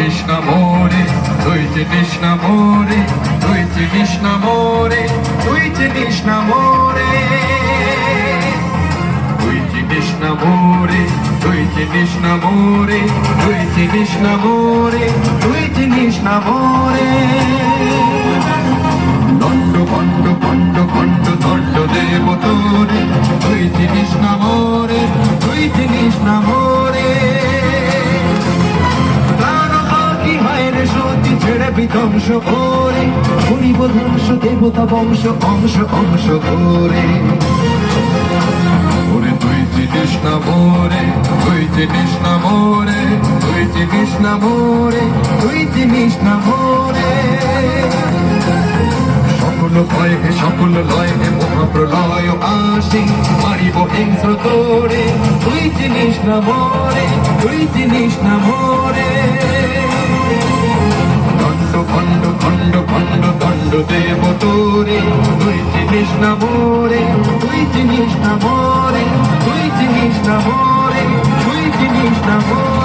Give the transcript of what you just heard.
চিনিস না মোরে, তুই চিনিস না মোরে, তুই চিনিস না মোরে, তুই চিনিস না মোরে, তুই চিনিস না মোরে, তুই চিনিস না মোরে, তুই চিনিস না মোরে, তুই চিনিস না মোরে। দণ্ড খণ্ড খণ্ড খণ্ড দণ্ড দেব তোরে, তুই চিনিস না মোরে, তুই চিনিস না মোরে। প্রাণ পাখি হয় রে সতী ছেড়ে বিধ্বংস করে, করিব ধ্বংস দেবতা বংশ অংশ অংশ করে। ওরে তুই চিনিস না মোরে, তুই চিনিস না মোরে, তুই চিনিস না মোরে, তুই চিনিস না মোরে। সকল ভয় হে সকল লয় হে মহাপ্রলয় আসি, মারিব হিংস্র তোরে, তুই চিনিস না মোরে, তুই চিনিস না মোরে। দণ্ড খণ্ড খণ্ড খণ্ড দণ্ড দেব তোরে, তুই চিনিস না মোরে, তুই চিনিস না মোরে, তুই চিনিস না মোরে, তুই চিনিস না মোরে।